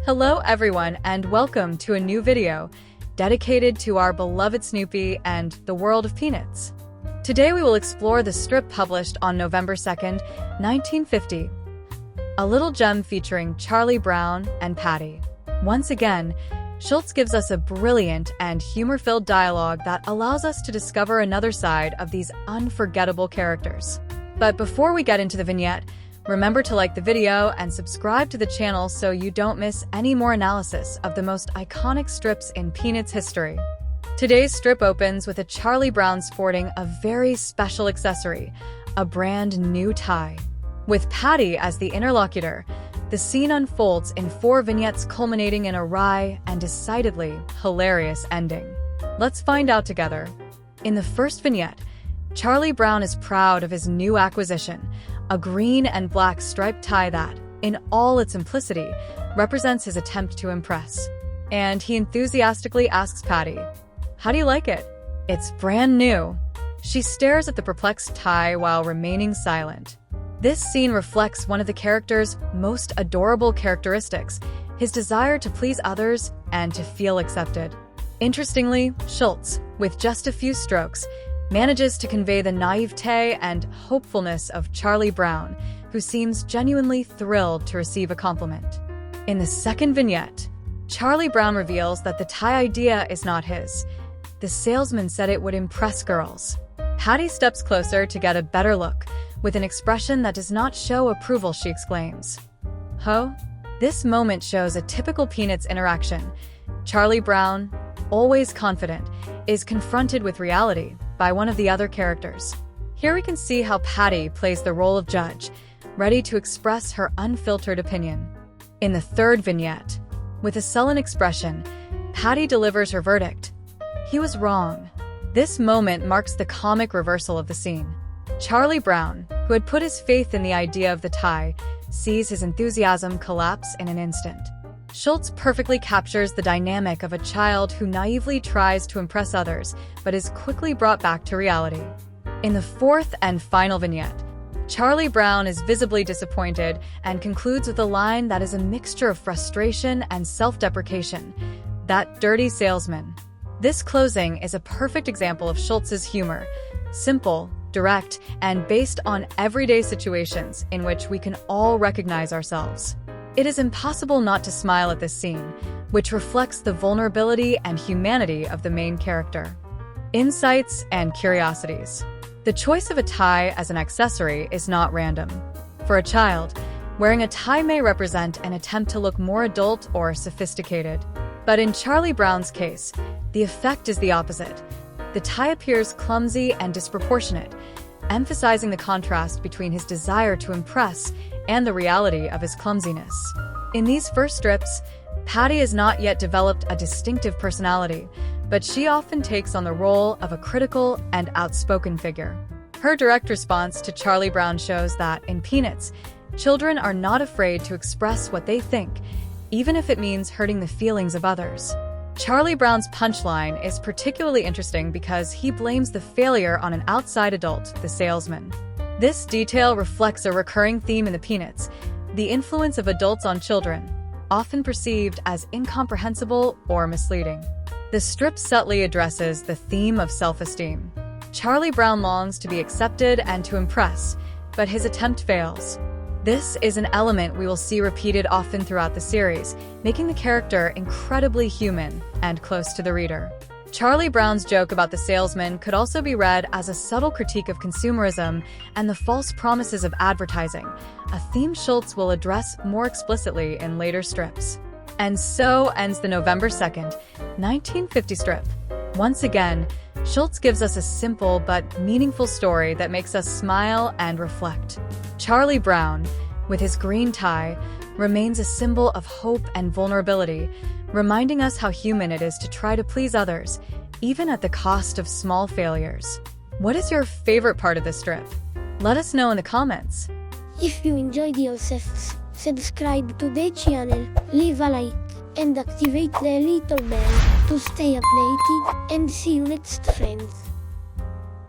Hello everyone and welcome to a new video dedicated to our beloved Snoopy and the world of Peanuts. Today we will explore the strip published on November 2nd, 1950. A little gem featuring Charlie Brown and Patty. Once again, Schulz gives us a brilliant and humor-filled dialogue that allows us to discover another side of these unforgettable characters. But before we get into the vignette, remember to like the video and subscribe to the channel so you don't miss any more analysis of the most iconic strips in Peanuts history. Today's strip opens with a Charlie Brown sporting a very special accessory, a brand new tie. With Patty as the interlocutor, the scene unfolds in 4 vignettes culminating in a wry and decidedly hilarious ending. Let's find out together. In the first vignette, Charlie Brown is proud of his new acquisition, a green and black striped tie that, in all its simplicity, represents his attempt to impress. And he enthusiastically asks Patty, "How do you like it?" "It's brand new." She stares at the perplexed tie while remaining silent. This scene reflects one of the character's most adorable characteristics, his desire to please others and to feel accepted. Interestingly, Schulz, with just a few strokes, manages to convey the naivete and hopefulness of Charlie Brown, who seems genuinely thrilled to receive a compliment. In the second vignette, Charlie Brown reveals that the tie idea is not his. The salesman said it would impress girls. Patty steps closer to get a better look. With an expression that does not show approval, she exclaims, "Ho?" This moment shows a typical Peanuts interaction. Charlie Brown, always confident, is confronted with reality by one of the other characters. Here we can see how Patty plays the role of judge, ready to express her unfiltered opinion. In the third vignette, with a sullen expression, Patty delivers her verdict. He was wrong. This moment marks the comic reversal of the scene. Charlie Brown, who had put his faith in the idea of the tie, sees his enthusiasm collapse in an instant. Schulz perfectly captures the dynamic of a child who naively tries to impress others, but is quickly brought back to reality. In the fourth and final vignette, Charlie Brown is visibly disappointed and concludes with a line that is a mixture of frustration and self-deprecation. "That dirty salesman." This closing is a perfect example of Schulz's humor, simple, direct, and based on everyday situations in which we can all recognize ourselves. It is impossible not to smile at this scene, which reflects the vulnerability and humanity of the main character. Insights and curiosities. The choice of a tie as an accessory is not random. For a child, wearing a tie may represent an attempt to look more adult or sophisticated. But in Charlie Brown's case, the effect is the opposite. The tie appears clumsy and disproportionate, emphasizing the contrast between his desire to impress and the reality of his clumsiness. In these first strips, Patty has not yet developed a distinctive personality, but she often takes on the role of a critical and outspoken figure. Her direct response to Charlie Brown shows that, in Peanuts, children are not afraid to express what they think, even if it means hurting the feelings of others. Charlie Brown's punchline is particularly interesting because he blames the failure on an outside adult, the salesman. This detail reflects a recurring theme in the Peanuts, the influence of adults on children, often perceived as incomprehensible or misleading. The strip subtly addresses the theme of self-esteem. Charlie Brown longs to be accepted and to impress, but his attempt fails. This is an element we will see repeated often throughout the series, making the character incredibly human and close to the reader. Charlie Brown's joke about the salesman could also be read as a subtle critique of consumerism and the false promises of advertising, a theme Schulz will address more explicitly in later strips. And so ends the November 2nd, 1950 strip. Once again, Schulz gives us a simple but meaningful story that makes us smile and reflect. Charlie Brown, with his green tie, remains a symbol of hope and vulnerability, reminding us how human it is to try to please others, even at the cost of small failures. What is your favorite part of this strip? Let us know in the comments. If you enjoyed yourself, subscribe to the channel, leave a like, and activate the little bell to stay updated, and see you next, friends.